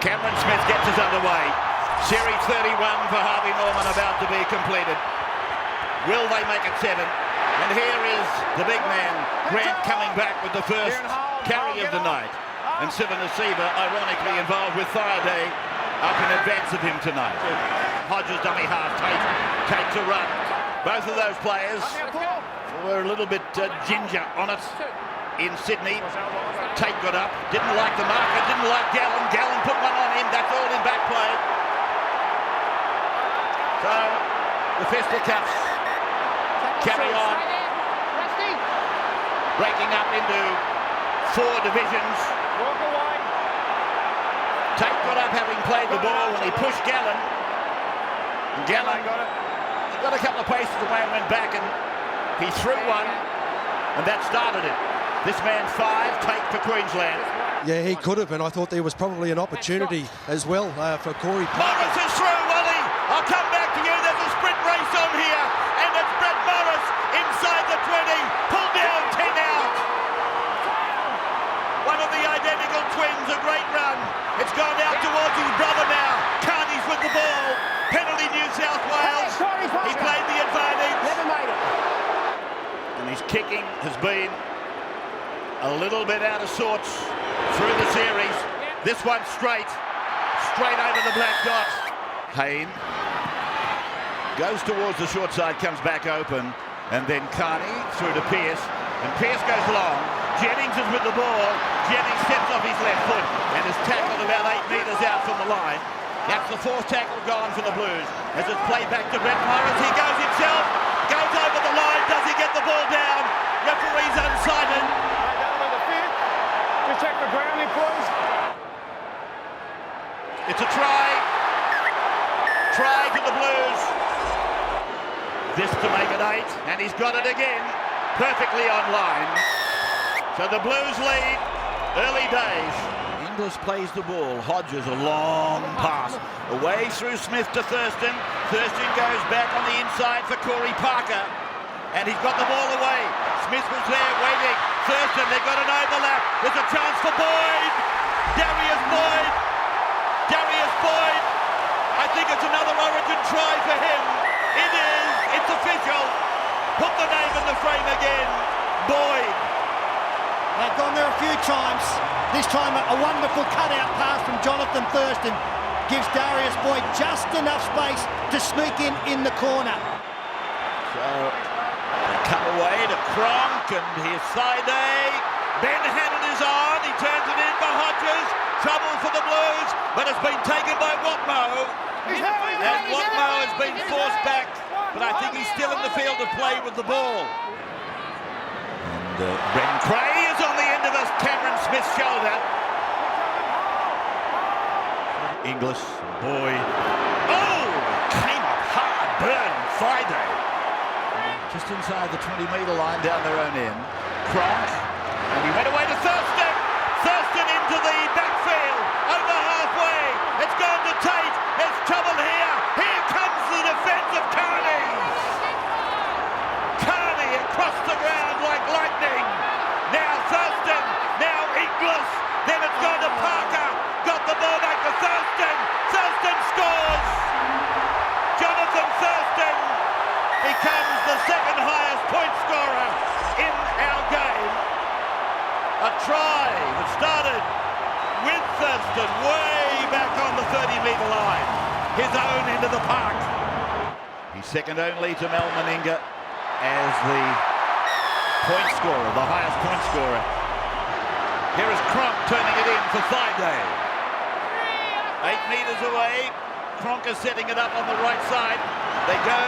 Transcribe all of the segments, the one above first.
Cameron Smith gets us underway. Series 31 for Harvey Norman about to be completed. Will they make it 7? And here is the big man, Grant, coming back with the first carry of the night. And Sivan Asiva, ironically involved with Friday, up in advance of him tonight. Hodges dummy half, takes a run. Both of those players were a little bit ginger on it in Sydney. Tate got up, didn't like the marker, didn't like Gallen. Gallen put one on him, that's all in back play. So, the fisticuffs carry on. Breaking up into 4 divisions. Tate got up having played the ball when he pushed Gallen. Gallen got a couple of paces away and went back, and he threw one, and that started it. This man's 5, Tate for Queensland. Yeah, he could have, and I thought there was probably an opportunity as well for Corey Parker. Morris is through, Wally. I'll come back to you. There's a sprint race on here, and it's Brett Morris inside the 20. Pulled down, 10 out. One of the identical twins, a great run. It's gone out towards his brother now. Carney's with the ball. Penalty New South Wales. He played the advantage. Never made it. And his kicking has been a little bit out of sorts through the series. This one straight over the black dot. Hayne goes towards the short side, comes back open, and then Carney through to Pearce, and Pearce goes long. Jennings is with the ball. Jennings steps off his left foot and is tackled about 8 metres out from the line. That's the 4th tackle gone for the Blues. As it's played back to Brett Morris, he goes himself, goes over the line. Does he get the ball down? Referee's unsighted. Just check the grounding, please. It's a try. Try to the Blues. This to make it 8, and he's got it again. Perfectly on line. So the Blues lead. Early days. Inglis plays the ball. Hodges a long pass. Away through Smith to Thurston. Thurston goes back on the inside for Corey Parker. And he's got the ball away. Smith was there waiting. Thurston, they've got an overlap. There's a chance for Boyd. Darius Boyd. Darius Boyd. I think it's another Origin try for him. It is. It's official. Put the name in the frame again. Boyd. They've gone there a few times. This time a wonderful cutout pass from Jonathan Thurston gives Darius Boyd just enough space to sneak in the corner. So they come away to Cronk, and here's Friday. Ben Hannon is on. He turns it in for Hodges. Trouble for the Blues, but it's been taken by Watmo. And Watmo has been forced back, but I think he's still in the field of play with the ball. And Ben Cray is on the end of us, Cameron Smith's shoulder. Inglis, Boyd. Oh! Came up hard. Burn Friday. Just inside the 20-metre line down their own end. Cronk. And he went away to Thurston. Thurston into the backfield. Over halfway. It's gone to Tate. There's trouble here. Here comes the defence of Carney. Carney across the ground like lightning. Now Thurston. Now Inglis. Then it's gone to Parker. Got the ball back to Thurston. Thurston scores. Jonathan Thurston becomes the 2nd highest point scorer in our game. A try that started with Thurston way back on the 30-metre line. His own end of the park. He's second only to Mel Meninga as the point scorer, the highest point scorer. Here is Cronk turning it in for Friday. 8 metres away. Cronk is setting it up on the right side. They go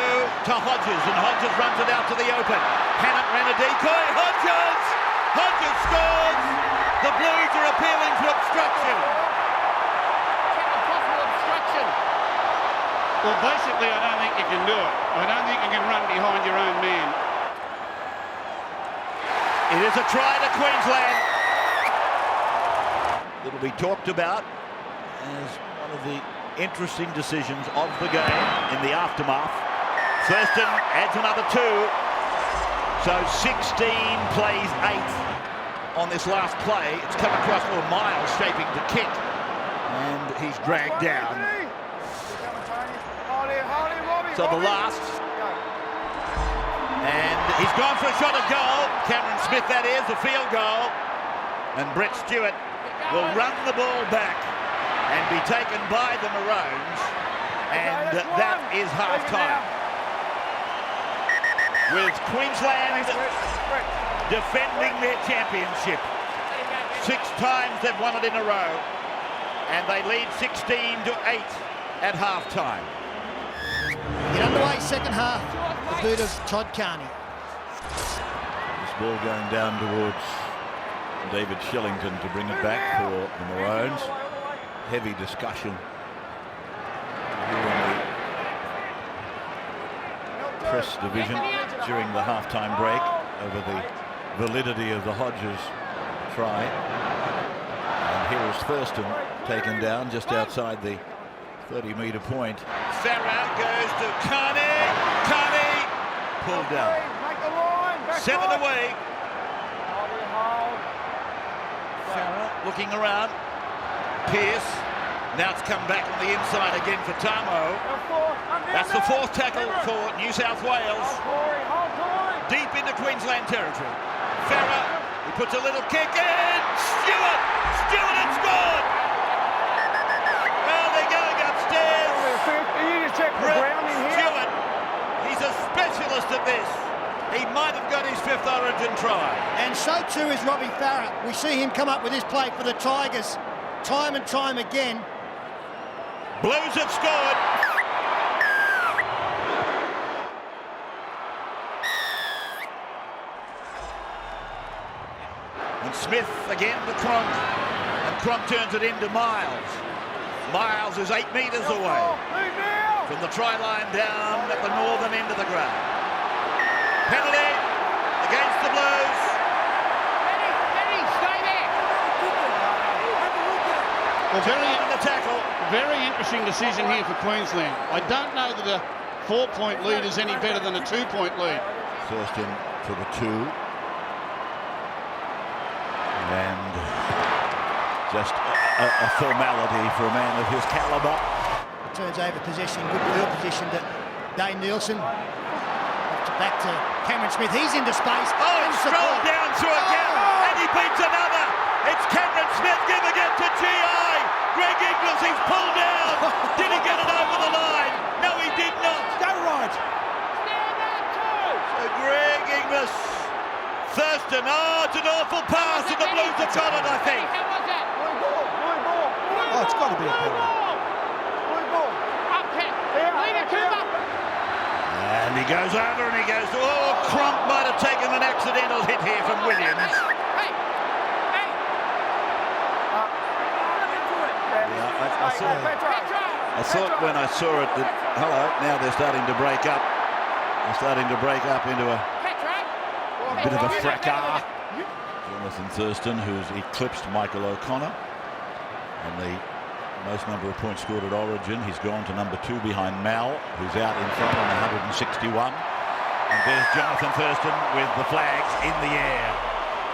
to Hodges, and Hodges runs it out to the open. Hannett ran a decoy. Hodges! Hodges scores! The Blues are appealing for obstruction. Well, basically, I don't think you can do it. I don't think you can run behind your own man. It is a try to Queensland. It'll be talked about as one of the interesting decisions of the game in the aftermath. Thurston adds another 2. So 16 plays 8 on this last play. It's come across for Miles shaping to kick. And he's dragged down. So the last. And he's gone for a shot at goal. Cameron Smith, that is, a field goal. And Brett Stewart will run the ball back and be taken by the Maroons. And that is half-time. With Queensland defending their championship. 6 times they've won it in a row. And they lead 16-8 at half-time. Get underway, second half. The boot of Todd Carney. This ball going down towards David Shillington to bring it back for the Maroons. Heavy discussion here in the press division during the halftime break over the validity of the Hodges try. And here is Thurston taken down just outside the 30-metre point. Farah goes to Carney. Carney pulled down. 7 away. Farah looking around. Pearce. Now it's come back on the inside again for Tamo. That's the 4th tackle for New South Wales. Deep into Queensland territory. Farah, he puts a little kick in. Stewart had scored. Well, they're going upstairs. Stewart, he's a specialist at this. He might have got his 5th Origin try. And so too is Robbie Farah. We see him come up with this play for the Tigers time and time again. Blues have scored. And Smith again to Cronk. And Cronk turns it into Miles. Miles is 8 metres away from the try line down at the northern end of the ground. Penalty against the Blues. Stay there. Well, the tackle. Very interesting decision here for Queensland. I don't know that a 4-point lead is any better than a 2-point lead. Thurston for the 2. And just a formality for a man of his calibre. Turns over possession, good field position to Dane Nielsen. Back to Cameron Smith, he's into space. Oh, it's strolled down through a gap, and he beats another. It's Cameron Smith giving it to GI. Greg Inglis, he's pulled down. Did he get it over the line? No, he did not. Go right. So Greg Inglis, Thurston, it's an awful pass, and the Blues have got it, I think. Oh, it's got to be a penalty. And he goes over and he goes, Cronk might have taken an accidental hit here from Williams. I thought when I saw it that, now they're starting to break up. They're starting to break up into a bit of a fracas. Jonathan Thurston, who's eclipsed Michael O'Connor. And the most number of points scored at Origin. He's gone to number 2 behind Mal, who's out in front on 161. And there's Jonathan Thurston with the flags in the air.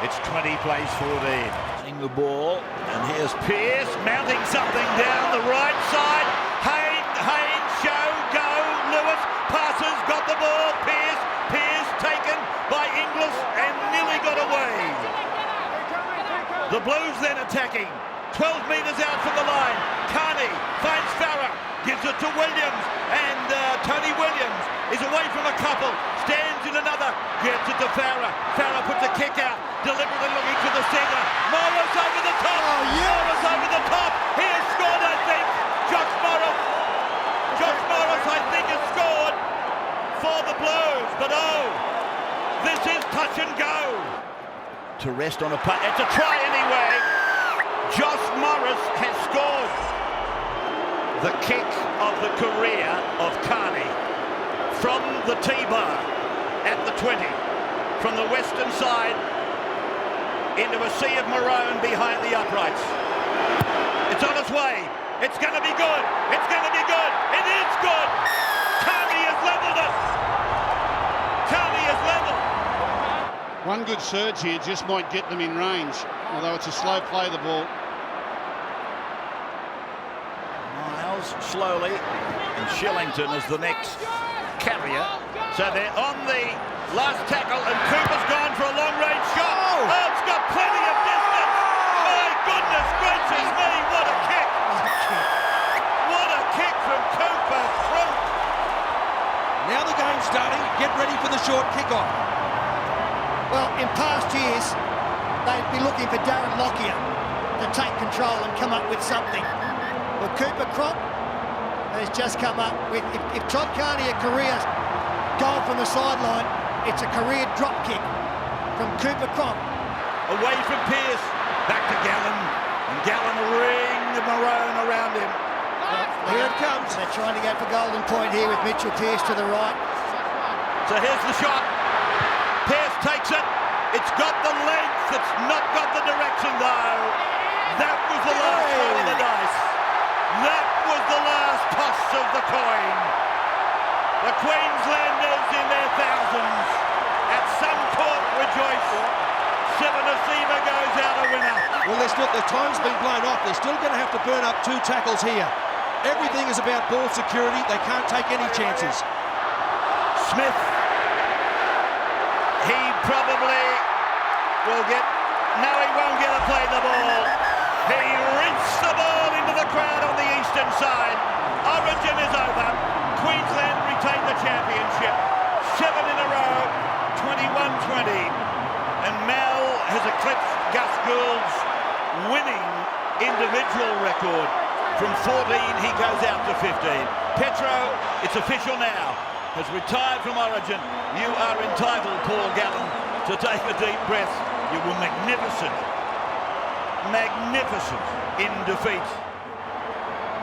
It's 20 plays 14. The ball, and here's Pearce mounting something down the right side. Haynes, show, go, Lewis passes, got the ball. Pearce taken by Inglis and nearly got away. The Blues then attacking. 12 metres out from the line. Carney finds Farah, gives it to Williams, and Tony Williams is away from a couple, stands in another, gets it to Farah. Farah puts a kick out, deliberately looking to the centre. Morris over the top. Morris over the top. He has scored, I think. Josh Morris, I think, has scored for the Blues. But this is touch and go. To rest on a punt. It's a try anyway. Josh Morris has scored. The kick of the career of Carney from the T-bar at the 20, from the western side into a sea of maroon behind the uprights. It's on its way. It's going to be good. It's going to be good. It is good. Carney has levelled it. Carney has levelled. One good surge here just might get them in range, although it's a slow play, the ball. Wells slowly, and Shillington is the next carrier. So they're on the last tackle, and Cooper's gone for a long-range shot. Oh, it's got plenty of distance. My goodness gracious me, what a kick. What a kick from Cooper. Now the game's starting. Get ready for the short kick-off. Well, in past years, they'd be looking for Darren Lockyer to take control and come up with something. Well, Cooper Cronk has just come up with, if Todd Carney a career goal from the sideline, it's a career drop kick from Cooper Cronk. Away from Pearce, back to Gallen, and Gallen ring the maroon around him. Here it comes. They're trying to go for golden point here with Mitchell Pearce to the right. So here's the shot. Pearce takes it. It's got the length. It's not got the direction, though. That was the last roll of the dice. That was the last toss of the coin. The Queenslanders in their thousands at Suncorp rejoice. Seven Asiva goes out a winner. Well, the time's been blown off. They're still going to have to burn up 2 tackles here. Everything is about ball security. They can't take any chances. Smith. He probably will get... No, he won't get to play the ball. He rinsed the ball into the crowd on the eastern side. Origin is over. Queensland retain the championship. 7 in a row, 21-20. And Mal has eclipsed Gus Gould's winning individual record. From 14, he goes out to 15. Petro, it's official now, has retired from Origin. You are entitled, Paul Gallen, to take a deep breath. You were magnificent in defeat.